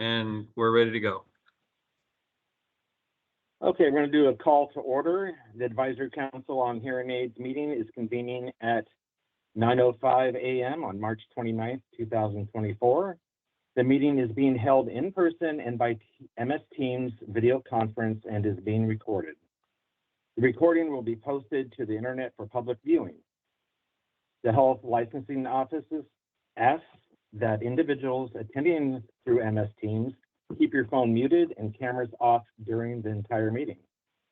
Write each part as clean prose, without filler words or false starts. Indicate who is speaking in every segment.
Speaker 1: and we're ready to go.
Speaker 2: Okay, we're going to do a call to order. The Advisory Council on Hearing Aids meeting is convening at 9:05 a.m. on March 29th, 2024. The meeting is being held in person and by MS Teams video conference and is being recorded. The recording will be posted to the internet for public viewing. The Health Licensing Offices asks that individuals attending through MS Teams keep your phone muted and cameras off during the entire meeting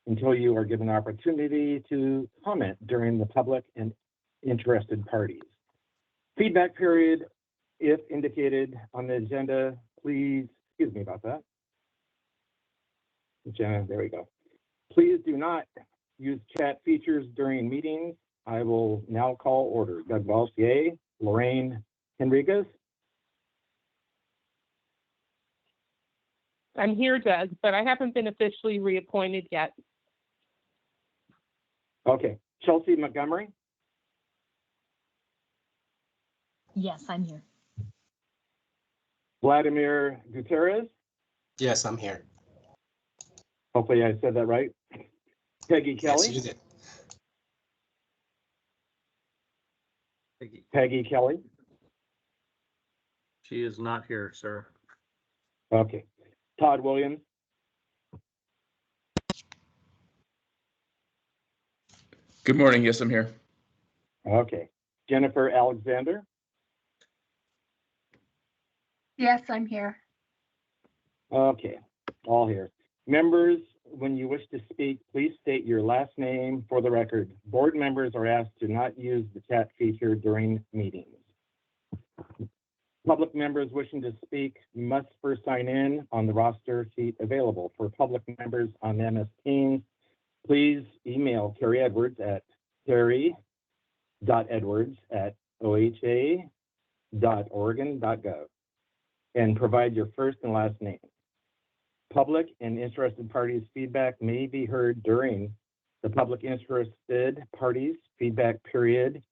Speaker 2: until you are given an opportunity to comment during the public and interested parties. Feedback period, if indicated on the agenda, please, excuse me about that. Agenda, there we go. Please do not use chat features during meetings. I will now call order. Doug Walsh, yay. Lorraine Henriquez.
Speaker 3: I'm here, Doug, but I haven't been officially reappointed yet.
Speaker 2: Okay. Chelsea Montgomery.
Speaker 4: Yes, I'm here.
Speaker 2: Vladimir Gutierrez.
Speaker 5: Yes, I'm here.
Speaker 2: Hopefully I said that right. Peggy Kelly.
Speaker 5: Yes, you did.
Speaker 2: Peggy Kelly.
Speaker 1: She is not here, sir.
Speaker 2: Okay. Todd Williams.
Speaker 6: Good morning. Yes, I'm here.
Speaker 2: Okay. Jennifer Alexander.
Speaker 4: Yes, I'm here.
Speaker 2: Okay. All here. Members, when you wish to speak, please state your last name for the record. Board members are asked to not use the chat feature during meetings. Public members wishing to speak must first sign in on the roster sheet available. For public members on MS Teams, please email Terry Edwards at terry.edwards@oha.oregon.gov and provide your first and last name. Public and interested parties' feedback may be heard during the public interested parties' feedback period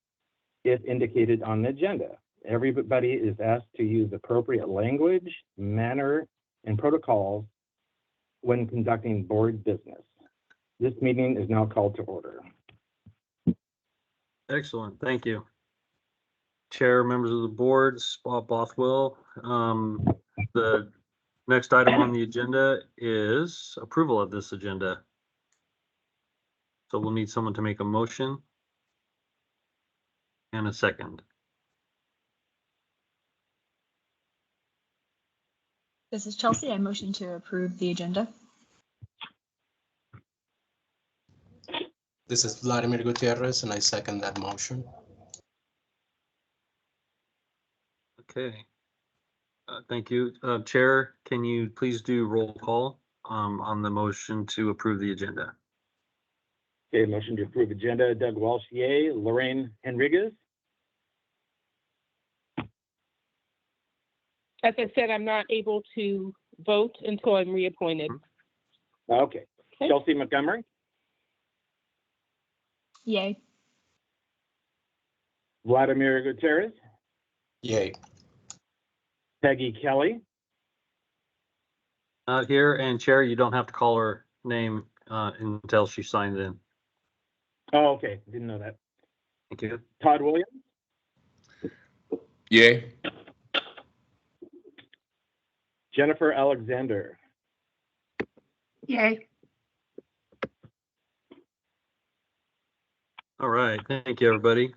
Speaker 2: if indicated on the agenda. Everybody is asked to use appropriate language, manner, and protocols when conducting board business. This meeting is now called to order.
Speaker 1: Excellent. Thank you. Chair, members of the board, Bob Bothwell. The next item on the agenda is approval of this agenda. So we'll need someone to make a motion and a second.
Speaker 4: This is Chelsea. I motion to approve the agenda.
Speaker 5: This is Vladimir Gutierrez, and I second that motion.
Speaker 1: Okay. Thank you. Chair, can you please do roll call on the motion to approve the agenda?
Speaker 2: Okay, motion to approve agenda. Doug Walsh, yay. Lorraine Henriquez.
Speaker 3: As I said, I'm not able to vote until I'm reappointed.
Speaker 2: Okay. Chelsea Montgomery.
Speaker 4: Yay.
Speaker 2: Vladimir Gutierrez.
Speaker 5: Yay.
Speaker 2: Peggy Kelly.
Speaker 1: Not here, and Chair, you don't have to call her name until she signs in.
Speaker 2: Oh, okay. Didn't know that.
Speaker 1: Thank you.
Speaker 2: Todd Williams.
Speaker 6: Yay.
Speaker 2: Jennifer Alexander.
Speaker 4: Yay.
Speaker 1: All right. Thank you, everybody.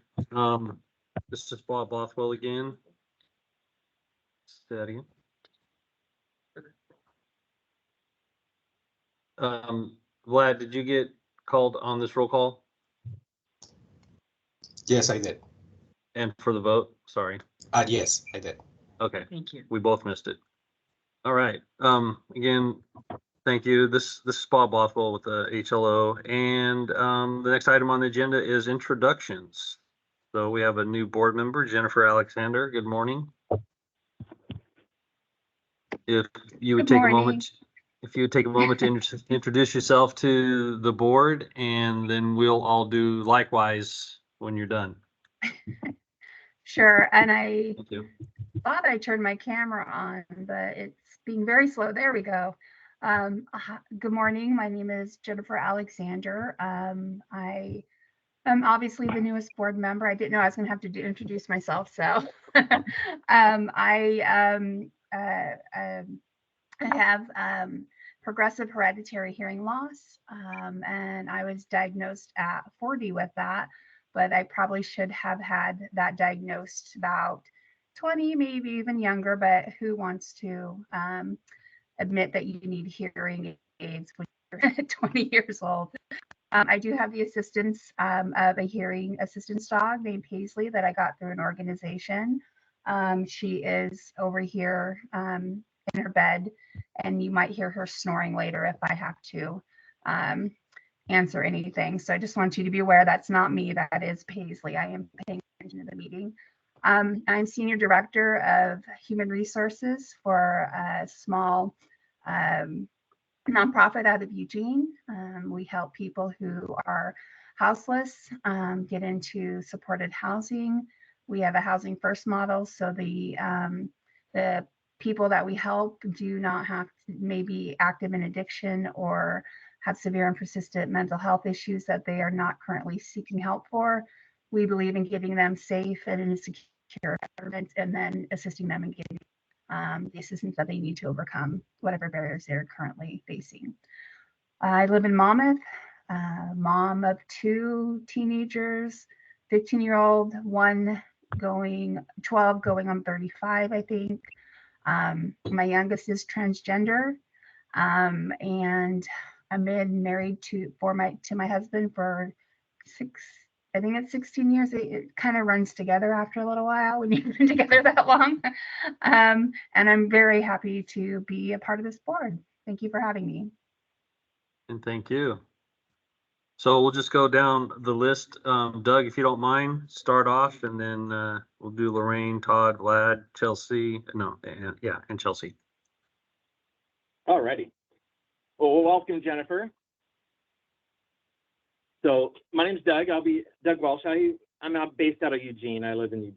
Speaker 1: This is Bob Bothwell again. Say that again. Vlad, did you get called on this roll call?
Speaker 5: Yes, I did.
Speaker 1: And for the vote? Sorry.
Speaker 5: Yes, I did.
Speaker 1: Okay.
Speaker 4: Thank you.
Speaker 1: We both missed it. All right. Again, thank you. This is Bob Bothwell with the HLO, and the next item on the agenda is introductions. So we have a new board member, Jennifer Alexander. Good morning. If you would take a moment, to introduce yourself to the board, and then we'll all do likewise when you're done.
Speaker 7: Sure, and I
Speaker 1: Thank you.
Speaker 7: thought I turned my camera on, but it's being very slow. There we go. Good morning. My name is Jennifer Alexander. I am obviously the newest board member. I didn't know I was going to have to introduce myself, so I have progressive hereditary hearing loss, and I was diagnosed at 40 with that, but I probably should have had that diagnosed about 20, maybe even younger, but who wants to admit that you need hearing aids when you're 20 years old? I do have the assistance of a hearing assistance dog named Paisley that I got through an organization. She is over here in her bed, and you might hear her snoring later if I have to answer anything. So I just want you to be aware that's not me, that is Paisley. I am paying attention to the meeting. I'm Senior Director of Human Resources for a small nonprofit out of Eugene. We help people who are houseless get into supported housing. We have a housing first model, so the people that we help do not have to maybe active in addiction or have severe and persistent mental health issues that they are not currently seeking help for. We believe in getting them safe and in a secure environment, and then assisting them in getting the assistance that they need to overcome whatever barriers they're currently facing. I live in Monmouth, mom of 2 teenagers, 15-year-old, one going 12, going on 35, I think. My youngest is transgender, and I've been married to my husband for 16 years. It kind of runs together after a little while when you've been together that long. And I'm very happy to be a part of this board. Thank you for having me.
Speaker 1: And thank you. So we'll just go down the list. Doug, if you don't mind, start off, and then we'll do Lorraine, Todd, Vlad, Chelsea. And Chelsea.
Speaker 2: All righty. Well, welcome, Jennifer. So my name's Doug. I'll be Doug Welsh. I'm based out of Eugene. I live in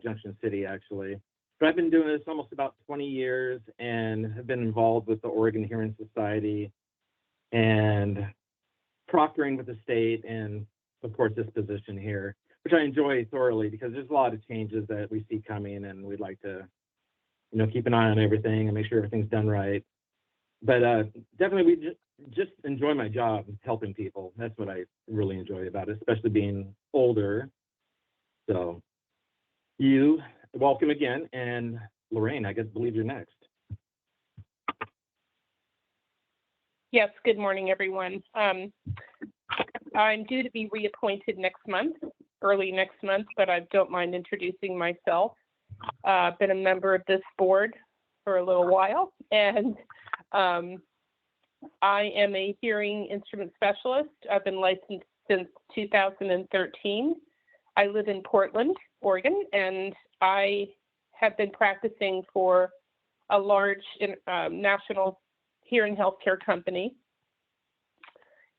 Speaker 2: Junction City, actually. But I've been doing this almost about 20 years and have been involved with the Oregon Hearing Society and proctoring with the state, and of course this position here, which I enjoy thoroughly because there's a lot of changes that we see coming, and we'd like to, keep an eye on everything and make sure everything's done right. But definitely, we just enjoy my job helping people. That's what I really enjoy about it, especially being older. So you, welcome again. And Lorraine, I believe you're next.
Speaker 3: Yes, good morning, everyone. I'm due to be reappointed early next month, but I don't mind introducing myself. I've been a member of this board for a little while, and I am a hearing instrument specialist. I've been licensed since 2013. I live in Portland, Oregon, and I have been practicing for a large national hearing healthcare company.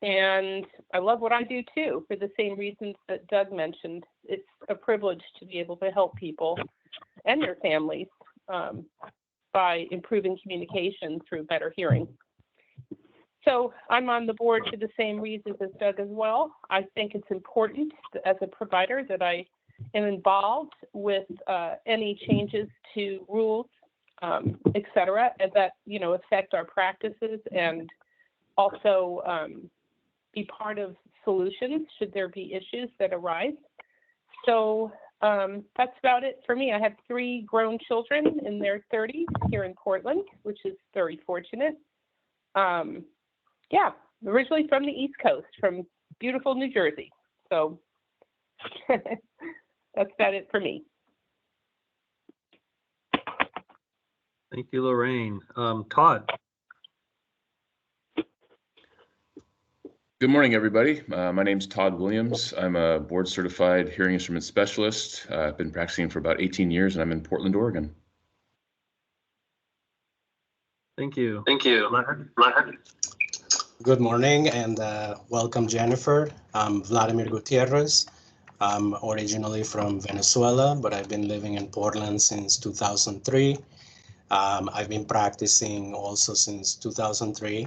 Speaker 3: And I love what I do too, for the same reasons that Doug mentioned. It's a privilege to be able to help people and their families by improving communication through better hearing. So I'm on the board for the same reasons as Doug as well. I think it's important as a provider that I am involved with any changes to rules, et cetera, and that, affect our practices, and also be part of solutions should there be issues that arise. So that's about it for me. I have 3 grown children in their 30s here in Portland, which is very fortunate. Originally from the East Coast, from beautiful New Jersey. So that's about it for me.
Speaker 1: Thank you, Lorraine. Todd.
Speaker 6: Good morning, everybody. My name's Todd Williams. I'm a board certified hearing instrument specialist. I've been practicing for about 18 years, and I'm in Portland, Oregon.
Speaker 1: Thank you.
Speaker 8: Thank you.
Speaker 1: Vlad.
Speaker 5: Good morning and welcome, Jennifer. I'm Vladimir Gutierrez. I'm originally from Venezuela, but I've been living in Portland since 2003. I've been practicing also since 2003.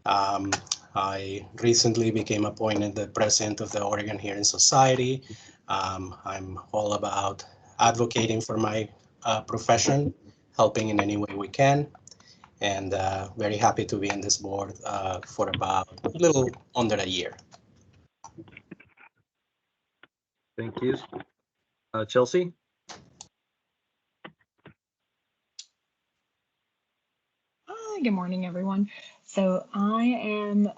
Speaker 5: I recently became appointed the president of the Oregon Hearing Society. I'm all about advocating for my profession, helping in any way we can, and very happy to be in this board for about a little under a year.
Speaker 1: Thank you. Chelsea?
Speaker 4: Hi, good morning, everyone. So I am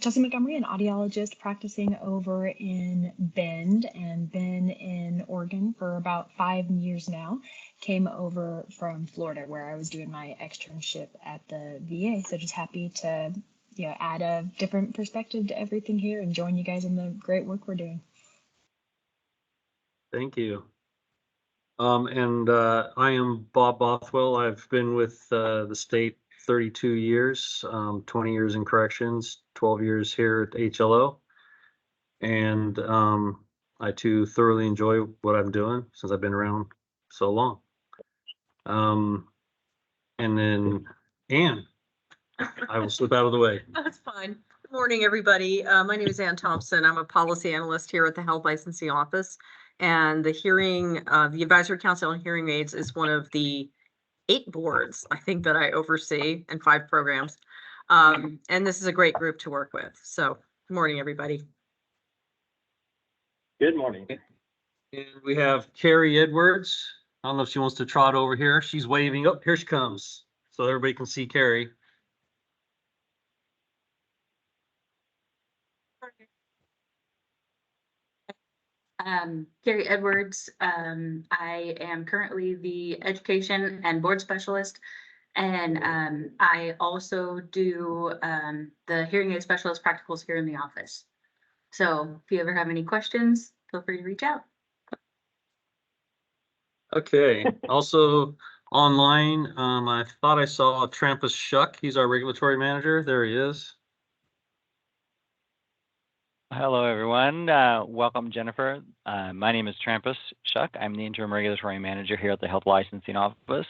Speaker 4: Chelsea Montgomery, an audiologist practicing over in Bend, and been in Oregon for about 5 years now. Came over from Florida where I was doing my externship at the VA. So just happy to add a different perspective to everything here and join you guys in the great work we're doing.
Speaker 1: Thank you. I am Bob Bothwell. I've been with the state 32 years, 20 years in corrections, 12 years here at HLO. And I too thoroughly enjoy what I'm doing since I've been around so long. And then Ann, I will slip out of the way.
Speaker 8: That's fine. Good morning, everybody. My name is Ann Thompson. I'm a policy analyst here at the Health Licensing Office. And the Advisory Council on Hearing Aids is one of the 8 boards, I think, that I oversee, and 5 programs. And this is a great group to work with. So good morning, everybody.
Speaker 2: Good morning.
Speaker 1: And we have Carrie Edwards. I don't know if she wants to trot over here. She's waving. Oh, here she comes. So everybody can see Carrie.
Speaker 9: Carrie Edwards. I am currently the education and board specialist, and I also do the hearing aid specialist practicals here in the office. So if you ever have any questions, feel free to reach out.
Speaker 1: Okay. Also online, I thought I saw Trampus Shuck. He's our regulatory manager. There he is.
Speaker 10: Hello, everyone. Welcome, Jennifer. My name is Trampus Shuck. I'm the interim regulatory manager here at the Health Licensing Office.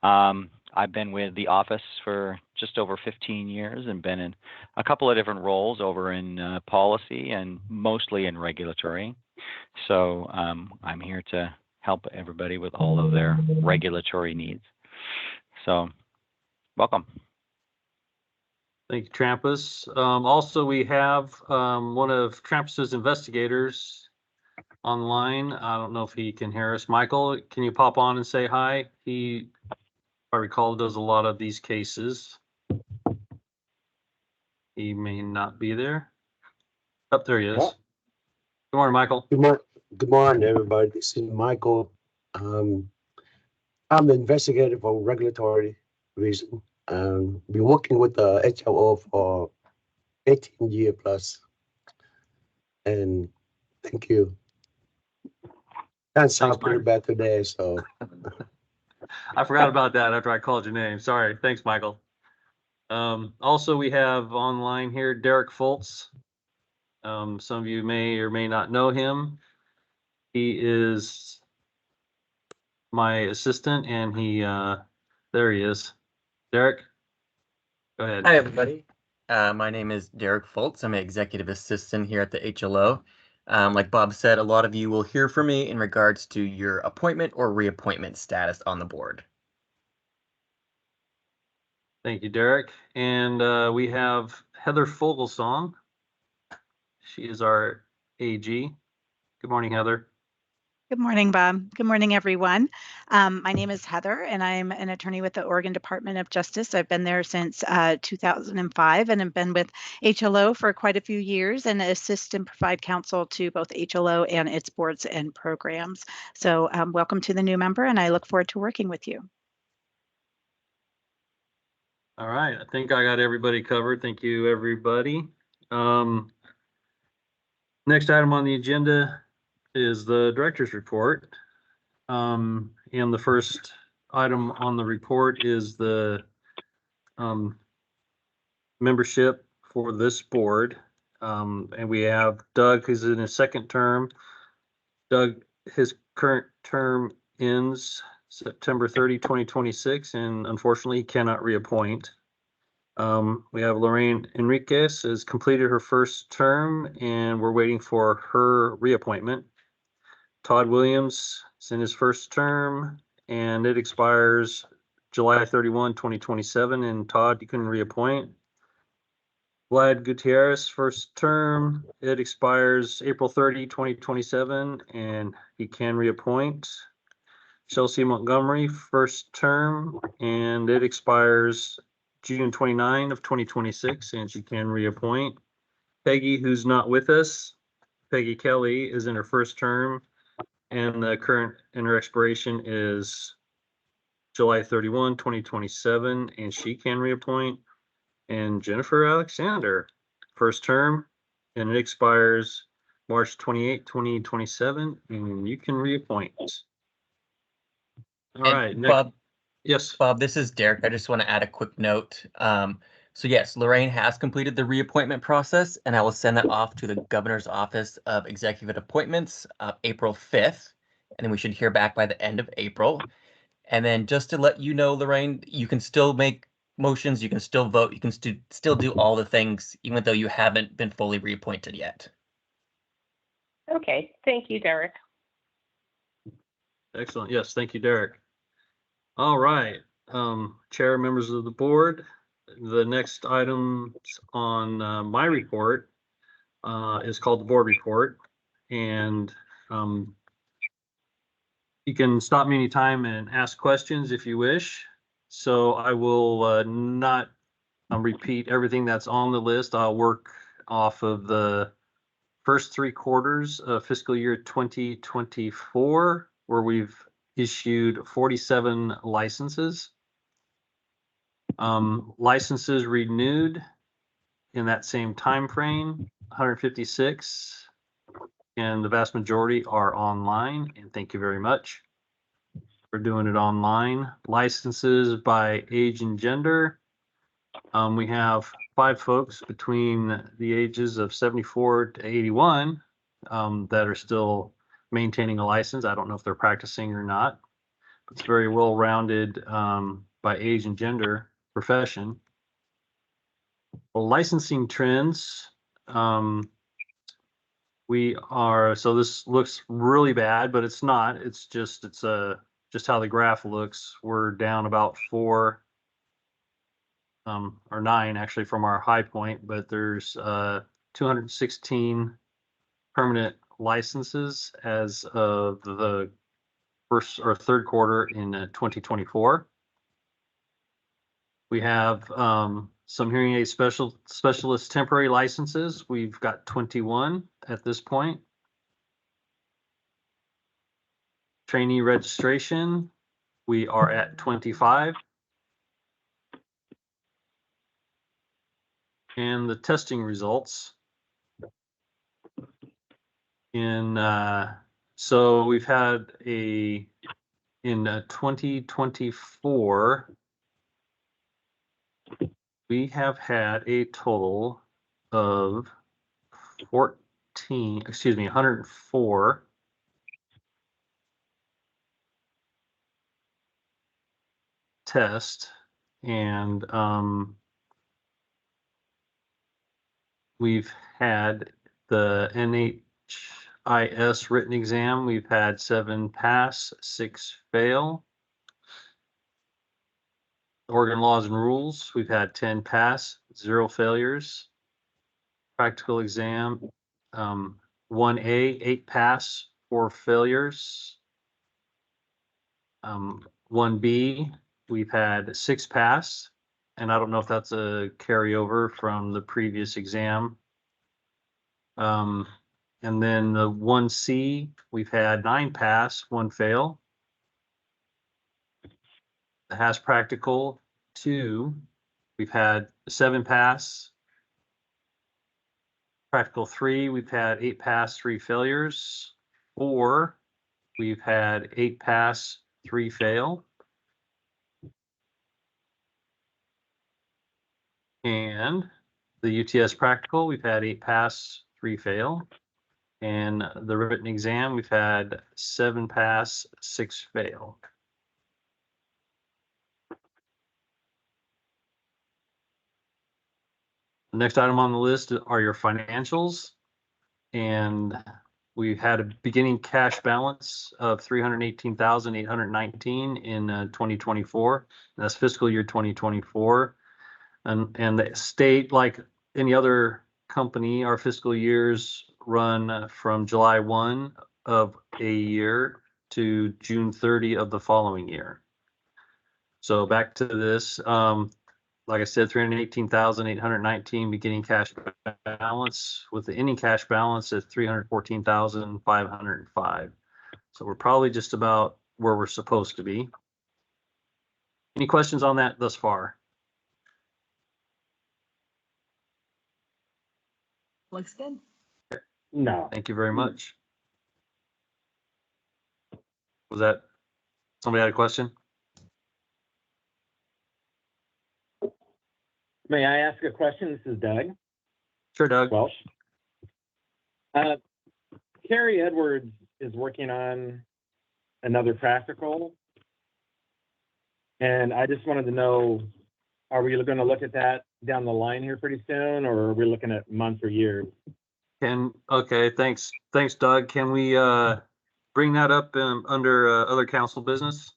Speaker 10: I've been with the office for just over 15 years and been in a couple of different roles over in policy and mostly in regulatory. So I'm here to help everybody with all of their regulatory needs. So welcome.
Speaker 1: Thank you, Trampus. Also, we have one of Trampus's investigators online. I don't know if he can hear us. Michael, can you pop on and say hi? He, if I recall, does a lot of these cases. He may not be there. Up there he is.
Speaker 11: Yeah.
Speaker 1: Good morning, Michael.
Speaker 11: Good morning, everybody. This is Michael. I'm the investigator for regulatory reason. Been working with the HLO for 18 years plus. And thank you. That sounds pretty bad today, so.
Speaker 1: I forgot about that after I called your name. Sorry. Thanks, Michael. Also, we have online here Derek Foltz. Some of you may or may not know him. He is my assistant, and there he is. Derek, go ahead.
Speaker 12: Hi, everybody. My name is Derek Foltz. I'm an executive assistant here at the HLO. Like Bob said, a lot of you will hear from me in regards to your appointment or reappointment status on the board.
Speaker 1: Thank you, Derek. And we have Heather Fogelsong. She is our AG. Good morning, Heather.
Speaker 13: Good morning, Bob. Good morning, everyone. My name is Heather, and I'm an attorney with the Oregon Department of Justice. I've been there since 2005 and have been with HLO for quite a few years and assist and provide counsel to both HLO and its boards and programs. So welcome to the new member, and I look forward to working with you.
Speaker 1: All right. I think I got everybody covered. Thank you, everybody. Next item on the agenda is the director's report. And the first item on the report is the membership for this board. And we have Doug, who's in his second term, Doug, his current term ends September 30, 2026, and unfortunately he cannot reappoint. We have Lorraine Enriquez has completed her first term and we're waiting for her reappointment. Todd Williams is in his first term and it expires July 31, 2027. And Todd, you can reappoint. Vlad Gutierrez, first term, it expires April 30, 2027, and he can reappoint. Chelsea Montgomery, first term, and it expires June 29 of 2026, and she can reappoint. Peggy, who's not with us, Peggy Kelly, is in her first term, and the current and her expiration is July 31, 2027, and she can reappoint. And Jennifer Alexander, first term, and it expires March 28, 2027, and you can reappoint. All
Speaker 12: And
Speaker 1: right,
Speaker 12: Bob,
Speaker 1: yes.
Speaker 12: Bob, this is Derek. I just want to add a quick note. So yes, Lorraine has completed the reappointment process, and I will send that off to the Governor's Office of Executive Appointments April 5th, and then we should hear back by the end of April. And then just to let you know, Lorraine, you can still make motions, you can still vote, you can still do all the things, even though you haven't been fully reappointed yet.
Speaker 3: Okay, thank you, Derek.
Speaker 1: Excellent. Yes, thank you, Derek. All right, Chair, members of the board, the next item on my report is called the board report. And you can stop me anytime and ask questions if you wish. So I will not repeat everything that's on the list. I'll work off of the first 3 quarters of fiscal year 2024, where we've issued 47 licenses. Licenses renewed in that same time frame, 156, and the vast majority are online, and thank you very much for doing it online. Licenses by age and gender. We have 5 folks between the ages of 74 to 81 that are still maintaining a license. I don't know if they're practicing or not. It's very well-rounded by age and gender profession. Well, licensing trends. We are, so this looks really bad, but it's not. It's just how the graph looks. We're down about 4 or 9 actually from our high point, but there's 216 permanent licenses as of the first or third quarter in 2024. We have some hearing aid specialist temporary licenses. We've got 21 at this point. Trainee registration, we are at 25. And the testing results so we've had in 2024, we have had a total of 104 tests, and we've had the NHIS written exam. We've had 7 pass, 6 fail. Oregon laws and rules, we've had 10 pass, 0 failures. Practical exam, 1A, 8 pass, 4 failures. 1B, we've had 6 pass, and I don't know if that's a carryover from the previous exam. And then the 1C, we've had 9 pass, 1 fail. The HAS practical 2, we've had 7 pass. Practical 3, we've had 8 pass, 3 failures. 4, we've had 8 pass, 3 fail. And the UTS practical, we've had 8 pass, 3 fail. And the written exam, we've had 7 pass, 6 fail. The next item on the list are your financials. And we had a beginning cash balance of 318,819 in 2024. That's fiscal year 2024. And the state, like any other company, our fiscal years run from July 1 of a year to June 30 of the following year. So back to this, like I said, 318,819 beginning cash balance with the ending cash balance at 314,505. So we're probably just about where we're supposed to be. Any questions on that thus far?
Speaker 4: Looks good.
Speaker 2: No.
Speaker 1: Thank you very much. Was that, somebody had a question?
Speaker 2: May I ask a question? This is Doug
Speaker 1: Sure, Doug.
Speaker 2: Welsh. Carrie Edwards is working on another practical. And I just wanted to know, are we going to look at that down the line here pretty soon, or are we looking at months or years?
Speaker 1: Okay, thanks, Doug. Can we bring that up under other council business?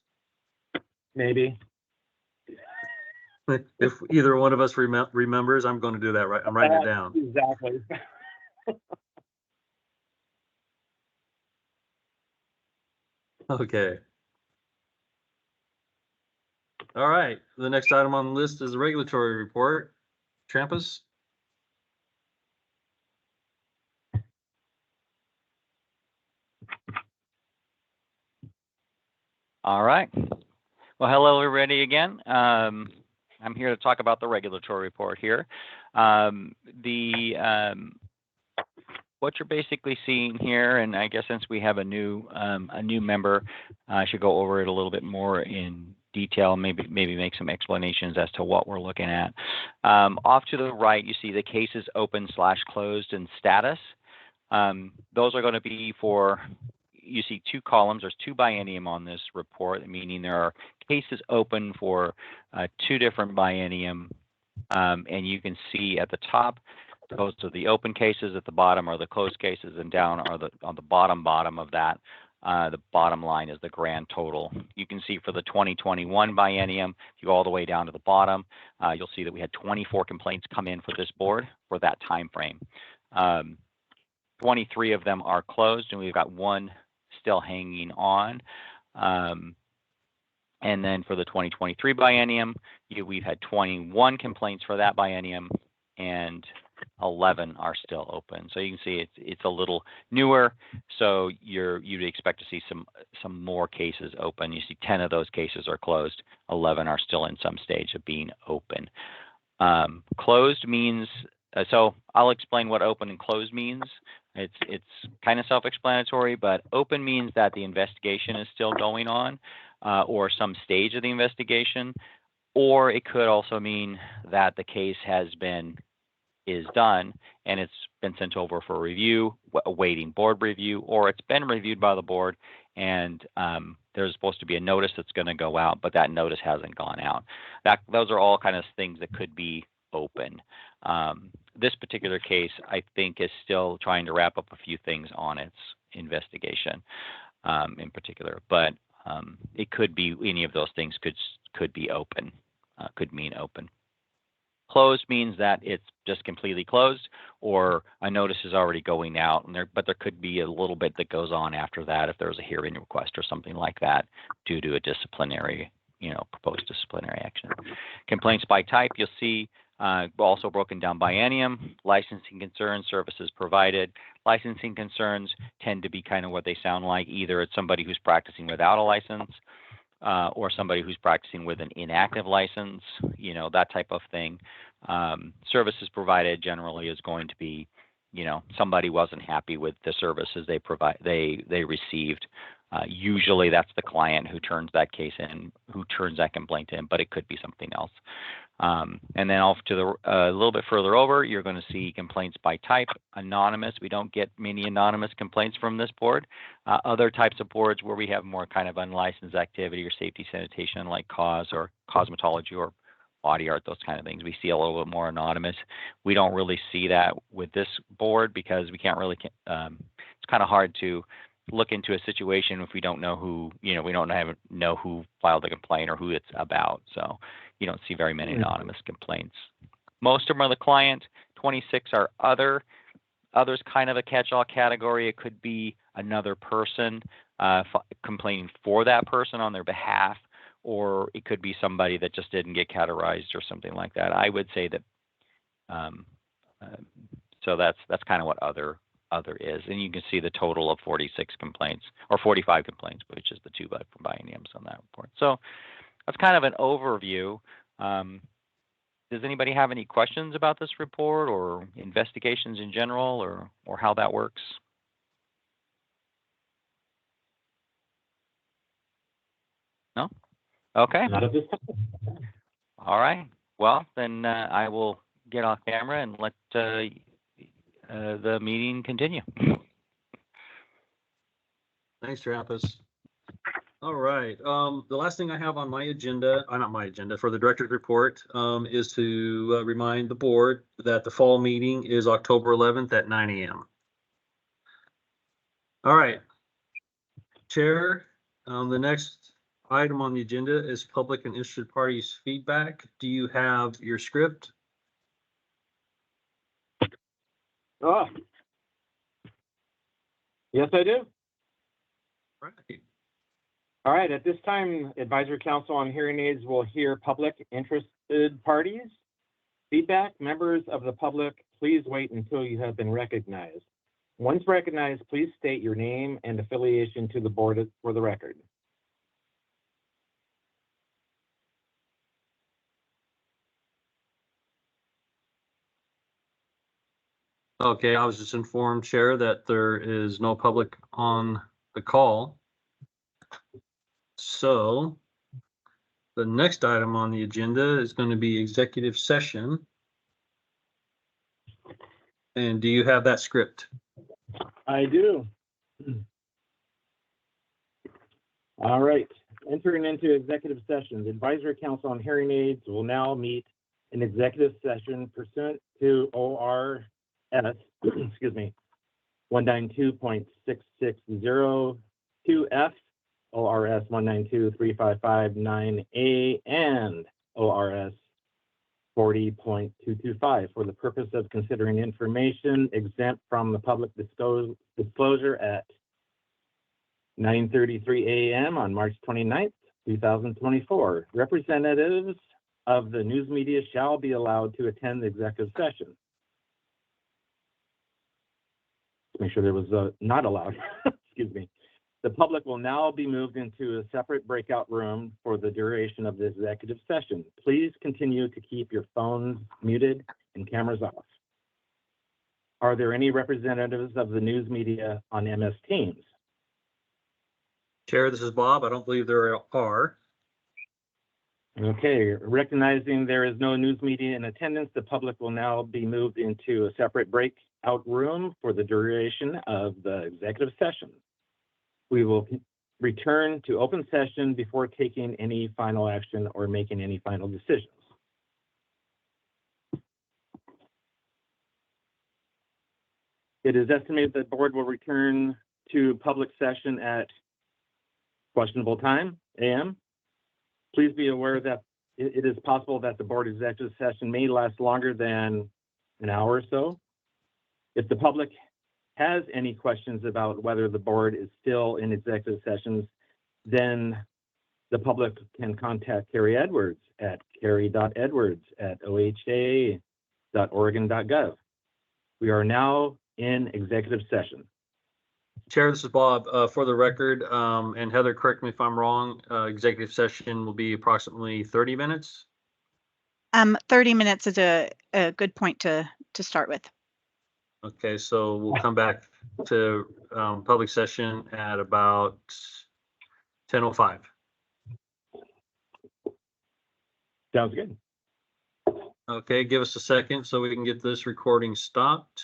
Speaker 2: Maybe.
Speaker 1: If either one of us remembers, I'm going to do that. Right, I'm writing it down.
Speaker 2: Exactly.
Speaker 1: Okay. All right. The next item on the list is the regulatory report. Trampus?
Speaker 10: All right. Well, hello, everybody again. I'm here to talk about the regulatory report here. What you're basically seeing here, and I guess since we have a new member, I should go over it a little bit more in detail, maybe make some explanations as to what we're looking at. Off to the right, you see the cases open/closed and status. Those are going to be for, you see 2 columns. There's 2 biennium on this report, meaning there are cases open for 2 different biennium. And you can see at the top, those are the open cases, at the bottom are the closed cases, and down are on the bottom of that. The bottom line is the grand total. You can see for the 2021 biennium, if you go all the way down to the bottom, you'll see that we had 24 complaints come in for this board for that time frame. 23 of them are closed, and we've got 1 still hanging on. And then for the 2023 biennium, we've had 21 complaints for that biennium, and 11 are still open. So you can see it's a little newer. So you'd expect to see some more cases open. You see 10 of those cases are closed. 11 are still in some stage of being open. Closed means, so I'll explain what open and closed means. It's kind of self-explanatory, but open means that the investigation is still going on, or some stage of the investigation, or it could also mean that the case is done and it's been sent over for review, awaiting board review, or it's been reviewed by the board and there's supposed to be a notice that's going to go out, but that notice hasn't gone out. Those are all kind of things that could be open. This particular case, I think, is still trying to wrap up a few things on its investigation in particular, but it could be any of those things could be open, could mean open. Closed means that it's just completely closed, or a notice is already going out, but there could be a little bit that goes on after that if there's a hearing request or something like that due to a disciplinary, proposed disciplinary action. Complaints by type, you'll see also broken down biennium, licensing concerns, services provided. Licensing concerns tend to be kind of what they sound like. Either it's somebody who's practicing without a license, or somebody who's practicing with an inactive license, that type of thing. Services provided generally is going to be, somebody wasn't happy with the services they received. Usually that's the client who turns that case in, who turns that complaint in, but it could be something else. And then off to the a little bit further over, you're going to see complaints by type, anonymous. We don't get many anonymous complaints from this board. Other types of boards where we have more kind of unlicensed activity or safety sanitation, like cause or cosmetology or body art, those kind of things, we see a little bit more anonymous. We don't really see that with this board because we can't really, it's kind of hard to look into a situation if we don't know who, we don't know who filed the complaint or who it's about. So you don't see very many anonymous complaints. Most of them are the client. 26 are other. Others kind of a catch-all category. It could be another person complaining for that person on their behalf, or it could be somebody that just didn't get categorized or something like that. I would say that. So that's kind of what other is, and you can see the total of 46 complaints or 45 complaints, which is the 2 from bienniums on that report. So that's kind of an overview. Does anybody have any questions about this report or investigations in general, or how that works? No? Okay.
Speaker 2: Not at this time.
Speaker 10: All right. Well, then I will get off camera and let the meeting continue.
Speaker 1: Thanks, Trappus. All right. The last thing I have on my agenda, not my agenda, for the director's report, is to remind the board that the fall meeting is October 11th at 9 a.m. All right. Chair, the next item on the agenda is public and interested parties feedback. Do you have your script?
Speaker 2: Oh. Yes, I do.
Speaker 1: Right.
Speaker 2: All right, at this time, Advisory Council on Hearing Aids will hear public interested parties. Feedback, members of the public, please wait until you have been recognized. Once recognized, please state your name and affiliation to the board for the record.
Speaker 1: Okay, I was just informed, Chair, that there is no public on the call. So the next item on the agenda is going to be executive session. And do you have that script?
Speaker 2: I do. All right, entering into executive session, the Advisory Council on Hearing Aids will now meet in executive session pursuant to ORS, excuse me, 192.6602F, ORS 192.3559A, and ORS 40.225 for the purpose of considering information exempt from the public disclosure at 9:33 a.m. on March 29th, 2024. Representatives of the news media shall be allowed to attend the executive session. Make sure there was not allowed, excuse me. The public will now be moved into a separate breakout room for the duration of the executive session. Please continue to keep your phones muted and cameras off. Are there any representatives of the news media on MS Teams?
Speaker 1: Chair, this is Bob. I don't believe there are.
Speaker 2: Okay, recognizing there is no news media in attendance, the public will now be moved into a separate breakout room for the duration of the executive session. We will return to open session before taking any final action or making any final decisions. It is estimated that the board will return to public session at questionable time, AM. Please be aware that it is possible that the board executive session may last longer than an hour or so. If the public has any questions about whether the board is still in executive sessions, then the public can contact Carrie Edwards at carrie.edwards@oha.oregon.gov. We are now in executive session.
Speaker 1: Chair, this is Bob. For the record, and Heather, correct me if I'm wrong, executive session will be approximately 30 minutes.
Speaker 13: 30 minutes is a good point to start with.
Speaker 1: Okay, so we'll come back to public session at about 10:05.
Speaker 2: Sounds good.
Speaker 1: Okay, give us a second so we can get this recording stopped.